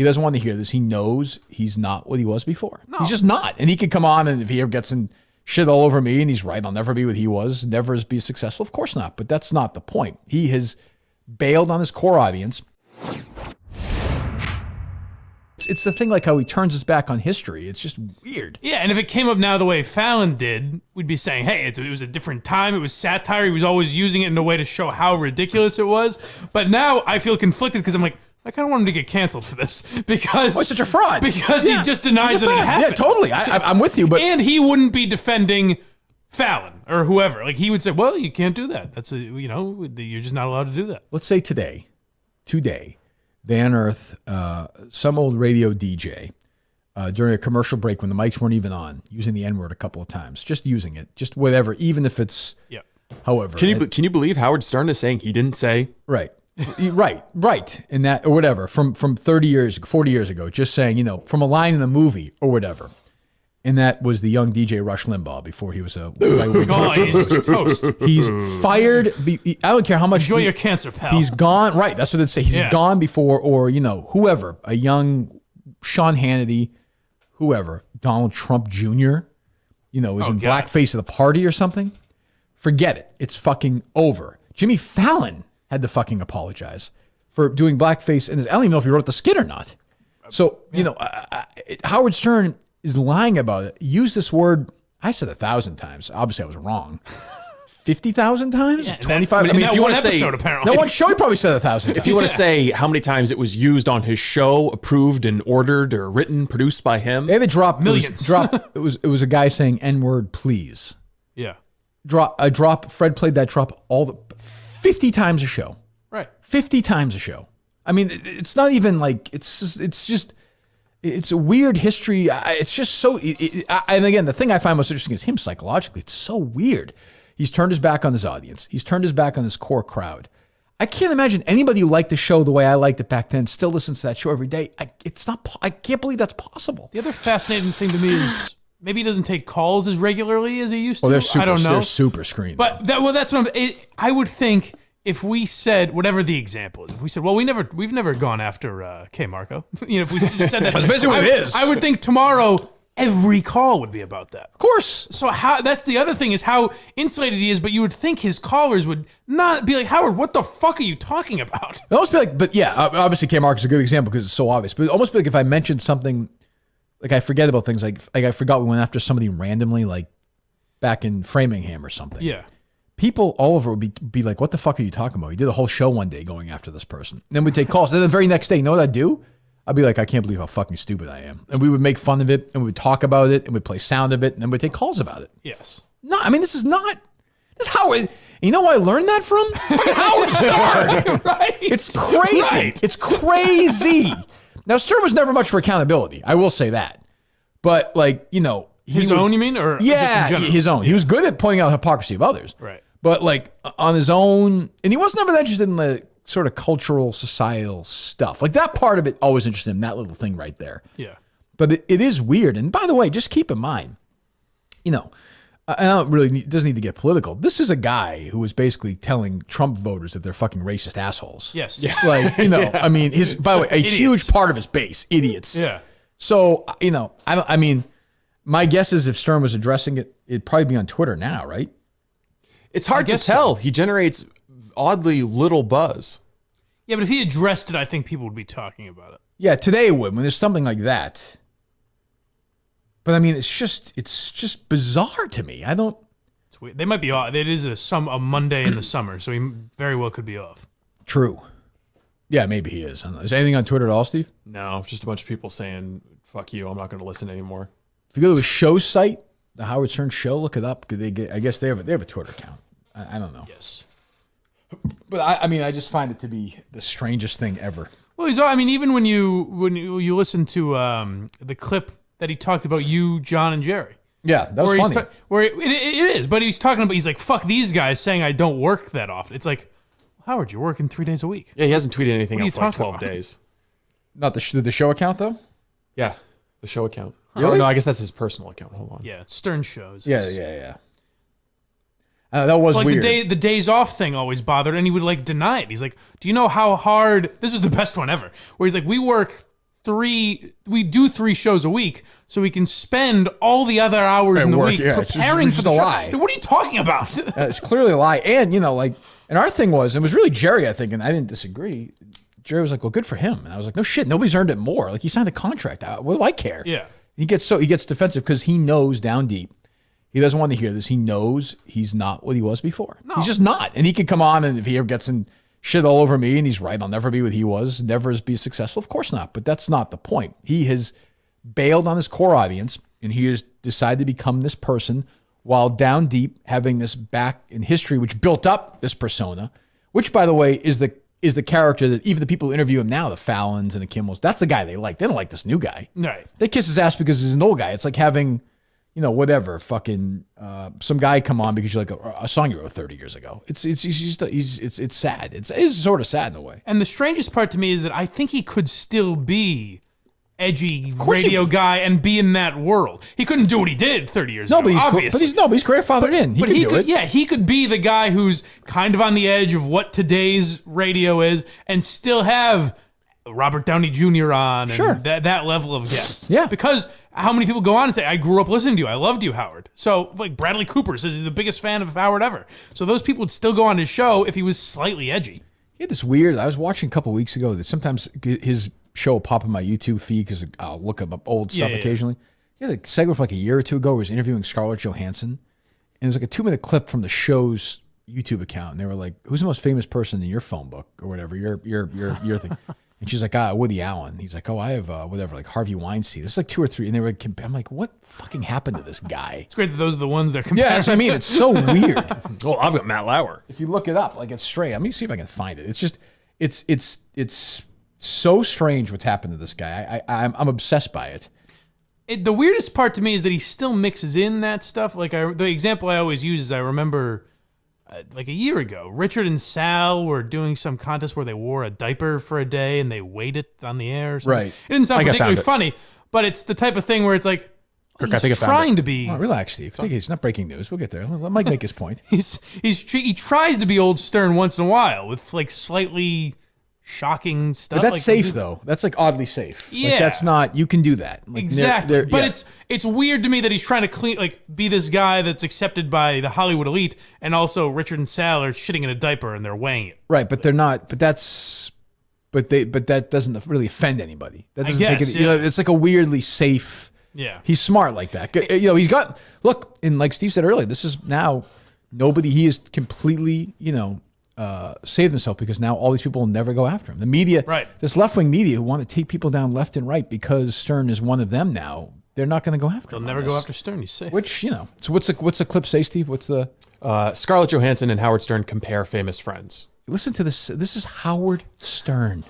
He doesn't want to hear this. He knows he's not what he was before. No. He's just not. And he could come on, and if he ever gets in shit all over me, and he's right, I'll never be what he was, never be successful. Of course not. But that's not the point. He has bailed on his core audience. It's the thing like how he turns his back on history. It's just weird. Yeah, and if it came up now the way Fallon did, we'd be saying, hey, it was a different time. It was satire. He was always using it in a way to show how ridiculous it was. But now I feel conflicted because I'm like, I kind of want him to get canceled for this because he's such a fraud. Because he just denies that it happened. Yeah, totally. I'm with you. But and he wouldn't be defending Fallon or whoever. Like he would say, well, you can't do that. That's you're just not allowed to do that. Let's say today, they unearth some old radio DJ during a commercial break when the mics weren't even on, using the N-word a couple of times, just using it, just whatever, even if it's, however. Can you believe Howard Stern is saying he didn't say? Right. Right. And that, or whatever, from 40 years ago, just saying, from a line in a movie or whatever. And that was the young DJ Rush Limbaugh before he was a he's toast. He's fired. I don't care how much. Enjoy your cancer, pal. He's gone. Right. That's what they'd say. He's gone before, or, whoever, a young Sean Hannity, whoever, Donald Trump Jr., is in blackface at the party or something. Forget it. It's fucking over. Jimmy Fallon had to fucking apologize for doing blackface. And I don't even know if he wrote the skit or not. So, Howard Stern is lying about it. Use this word. I said 1,000 times. Obviously, I was wrong. 50,000 times? 25? If you want to say, apparently. No one show, he probably said 1,000 times. If you want to say how many times it was used on his show, approved and ordered or written, produced by him. They had to drop millions. It was a guy saying N-word, please. Yeah. Fred played that drop 50 times a show. Right. 50 times a show. I mean, it's not even like, it's a weird history. It's just so, and again, the thing I find most interesting is him psychologically. It's so weird. He's turned his back on his audience. He's turned his back on his core crowd. I can't imagine anybody who liked the show the way I liked it back then still listens to that show every day. I can't believe that's possible. The other fascinating thing to me is maybe he doesn't take calls as regularly as he used to. I don't know. They're super screened. But that's what I would think. If we said, whatever the example is, if we said, well, we've never gone after K. Marco. If we just said that. That's basically what it is. I would think tomorrow every call would be about that. Of course. So that's the other thing is how insulated he is, but you would think his callers would not be like, Howard, what the fuck are you talking about? It almost be like, but yeah, obviously K. Marco is a good example because it's so obvious, but it almost be like if I mentioned something, like I forget about things, like I forgot we went after somebody randomly, like back in Framingham or something. Yeah. People all over would be like, what the fuck are you talking about? You did a whole show one day going after this person. And then we'd take calls. And then the very next day, you know what I'd do? I'd be like, I can't believe how fucking stupid I am. And we would make fun of it, and we would talk about it, and we'd play sound of it, and then we'd take calls about it. Yes. No, I mean, this is how you know where I learned that from? Howard Stern. Right. It's crazy. Right. It's crazy. Now, Stern was never much for accountability. I will say that. But his own, you mean? Or yeah, just in general? His own. He was good at pointing out hypocrisy of others. Right. But on his own, and he was never that interested in the sort of cultural, societal stuff. Like that part of it always interested him, that little thing right there. Yeah. But it is weird. And by the way, just keep in mind, it doesn't need to get political. This is a guy who was basically telling Trump voters that they're fucking racist assholes. Yes. Yeah. I mean, by the way, a huge part of his base, idiots. Yeah. So, my guess is if Stern was addressing it, it'd probably be on Twitter now, right? It's hard to tell. So. He generates oddly little buzz. Yeah, but if he addressed it, I think people would be talking about it. Yeah, today it would, when there's something like that. But I mean, it's just bizarre to me. It's weird. They might be off. It is a Monday in the summer, so he very well could be off. True. Yeah, maybe he is. I don't know. Is there anything on Twitter at all, Steve? No, just a bunch of people saying, fuck you, I'm not going to listen anymore. If you go to a show site, the Howard Stern Show, look it up. I guess they have a Twitter account. I don't know. Yes. But I just find it to be the strangest thing ever. Well, even when you listen to the clip that he talked about you, John, and Jerry. Yeah, that was funny. It is, but he's talking about, he's like, fuck these guys saying I don't work that often. It's like, Howard, you're working 3 days a week. Yeah, he hasn't tweeted anything out for like 12 days. Not the show account, though? Yeah, the show account. Really? Oh, no, I guess that's his personal account. Hold on. Yeah, Stern shows. Yeah. That was weird. The days off thing always bothered, and he would deny it. He's like, do you know how hard, this is the best one ever, where he's like, we work we do 3 shows a week, so we can spend all the other hours in the week preparing for the show. Lie. What are you talking about? It's clearly a lie. And, and our thing was, it was really Jerry, I think, and I didn't disagree. Jerry was like, well, good for him. And I was like, no shit, nobody's earned it more. Like, he signed a contract. What do I care? Yeah. He gets defensive because he knows down deep. He doesn't want to hear this. He knows he's not what he was before. No. He's just not. And he can come on, and if he ever gets in shit all over me, and he's right, I'll never be what he was, never be successful. Of course not. But that's not the point. He has bailed on his core audience, and he has decided to become this person while down deep having this back in history, which built up this persona, which, by the way, is the character that even the people who interview him now, the Fallons and the Kimmels, that's the guy they like. They don't like this new guy. Right. They kiss his ass because he's an old guy. It's like having, whatever, fucking some guy come on because you like a song you wrote 30 years ago. It's sad. It's sort of sad in a way. And the strangest part to me is that I think he could still be edgy radio guy and be in that world. He couldn't do what he did 30 years ago, obviously. But he's grandfathered in. He can do it. Yeah, he could be the guy who's kind of on the edge of what today's radio is and still have Robert Downey Jr. on and that level of guests. Yeah. Because how many people go on and say, I grew up listening to you. I loved you, Howard. So, like, Bradley Cooper says he's the biggest fan of Howard ever. So those people would still go on his show if he was slightly edgy. He had this weird, I was watching a couple weeks ago that sometimes his show will pop in my YouTube feed because I'll look up old stuff occasionally. He had a segment from like a year or two ago where he was interviewing Scarlett Johansson. And it was like a 2-minute clip from the show's YouTube account. And they were like, who's the most famous person in your phone book or whatever, your thing? And she's like, Woody Allen. He's like, I have whatever, like Harvey Weinstein. This is like 2 or 3. And they were, I'm like, what fucking happened to this guy? It's great that those are the ones they're comparing. Yeah, that's what I mean. It's so weird. Well, I've got Matt Lauer. If you look it up, like it's straight. Let me see if I can find it. It's just, it's so strange what's happened to this guy. I'm obsessed by it. The weirdest part to me is that he still mixes in that stuff. Like the example I always use is I remember like a year ago, Richard and Sal were doing some contest where they wore a diaper for a day and they weighed it on the air or something. Right. It didn't sound particularly funny, but it's the type of thing where it's like, Kirk, he's trying to be. Oh, relax, Steve. It's not breaking news. We'll get there. Let Mike make his point. He tries to be old Stern once in a while with like slightly shocking stuff. But that's like, safe though. That's like oddly safe. Yeah. Like, that's not. You can do that. Like, exactly. But it's weird to me that he's trying to be this guy that's accepted by the Hollywood elite, and also Richard and Sal are shitting in a diaper and they're weighing it. Right, but they're not. But that doesn't really offend anybody. That doesn't I guess, it's like a weirdly safe. Yeah. He's smart like that. He's got, look, and like Steve said earlier, this is now he is completely, saved himself because now all these people will never go after him. The media, right. This left-wing media who want to take people down left and right because Stern is one of them now, they're not going to go after him. They'll never go after Stern, he's safe. Which, so what's the clip say, Steve? What's the... Scarlett Johansson and Howard Stern compare famous friends. Listen to this. This is Howard Stern.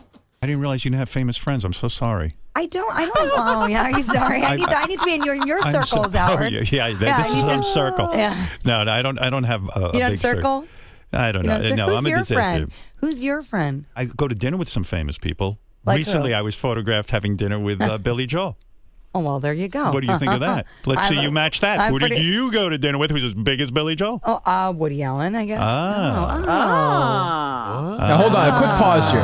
I didn't realize you didn't have famous friends. I'm so sorry. I don't. Oh, yeah. Are you sorry? I need to be in your circles, Howard. Oh, yeah. This is some circle. Yeah. No, I don't have a big circle. I don't know. No, who's I'm a your disaster. friend? Who's your friend? I go to dinner with some famous people. Like Recently, who? I was photographed having dinner with Billy Joel. Oh, well, there you go. What do you think of that? Let's see you match that. Who did you go to dinner with who's as big as Billy Joel? Oh, Woody Allen, I guess. Now, hold on. A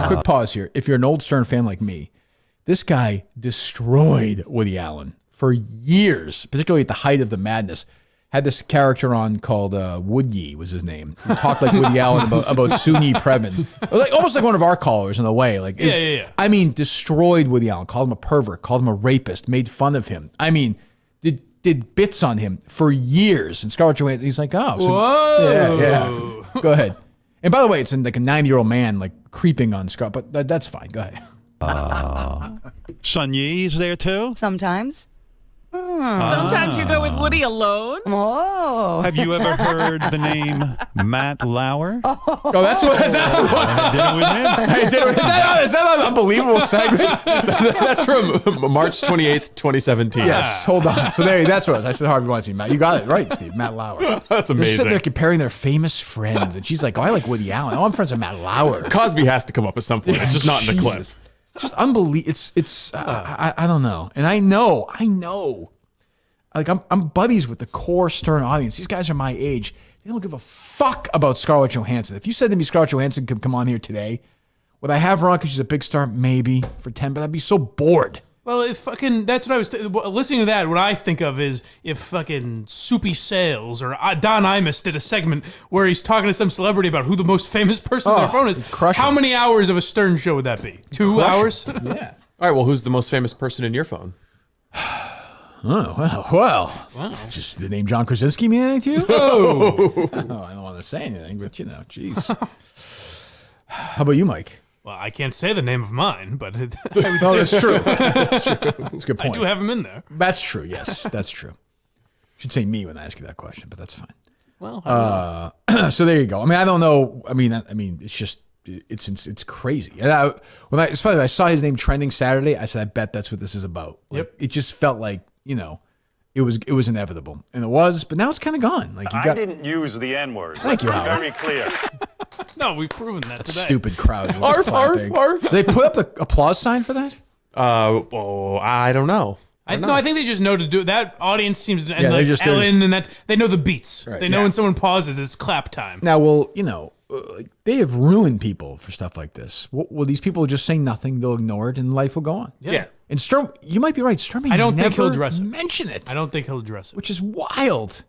quick pause here. If you're an old Stern fan like me, this guy destroyed Woody Allen for years, particularly at the height of the madness. Had this character on called Woodye was his name. He talked like Woody Allen about Sunyi Previn. Almost like one of our callers in a way. Yeah. I mean, destroyed Woody Allen. Called him a pervert. Called him a rapist. Made fun of him. I mean, did bits on him for years. And Scarlett Johansson, he's like, whoa. Yeah. Go ahead. And by the way, it's in like a 90-year-old man like creeping on Scarlett, but that's fine. Go ahead. Sun Yi's there too? Sometimes. Sometimes you go with Woody alone. Oh. Have you ever heard the name Matt Lauer? Oh, that's what it was. Dinner with him? Is that an unbelievable segment? That's from March 28th, 2017. Yes, hold on. So that's what it was. I said Harvey Weinstein. Matt, you got it right, Steve. Matt Lauer. That's amazing. They're sitting there comparing their famous friends, and she's like, I like Woody Allen. I'm friends with Matt Lauer. Cosby has to come up at some point. It's just not in the clip. Just unbelievable. It's I don't know. And I know. Like I'm buddies with the core Stern audience. These guys are my age. They don't give a fuck about Scarlett Johansson. If you said to me Scarlett Johansson could come on here today, Would I have her on because she's a big star? Maybe for 10, but I'd be so bored. Well, if that's what I was listening to that. What I think of is if fucking Soupy Sales or Don Imus did a segment where he's talking to some celebrity about who the most famous person on their phone is. How many hours of a Stern show would that be? 2 hours? Yeah. All right. Well, who's the most famous person in your phone? Oh, well. Just the name John Krasinski mean anything to you? Oh, I don't want to say anything, but jeez. How about you, Mike? Well, I can't say the name of mine, but that's true. That's a good point. I do have him in there. That's true. Yes, that's true. Should say me when I ask you that question, but that's fine. Well, so there you go. I mean, I don't know. I mean, it's just it's crazy. And it's funny. I saw his name trending Saturday. I said, I bet that's what this is about. Like, it just felt like it was inevitable, and it was. But now it's kind of gone. Like I didn't use the N-word. Thank you, Howard. Very clear. No, we've proven that today. Stupid crowd. Arf, arf, arf. Did they put up the applause sign for that? I don't know. I think they just know to do it. That audience seems to, and Yeah, like they're just- Ellen and that, they know the beats. Right. They know when someone pauses, it's clap time. Now, well, they have ruined people for stuff like this. Will these people just say nothing? They'll ignore it, and life will go on. Yeah. And Sturm, you might be right. Sturm may I don't think he'll never address it. mention it. I don't think he'll address it. Which is wild.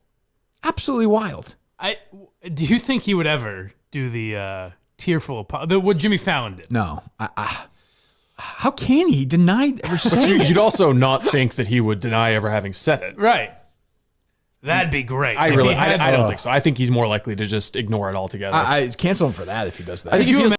Absolutely wild. Do you think he would ever do the tearful what Jimmy Fallon did? No. How can he deny ever saying it? You'd also not think that he would deny ever having said it. Right. That'd be great. I don't think so. I think he's more likely to just ignore it altogether. I cancel him for that if he does that. I think he feels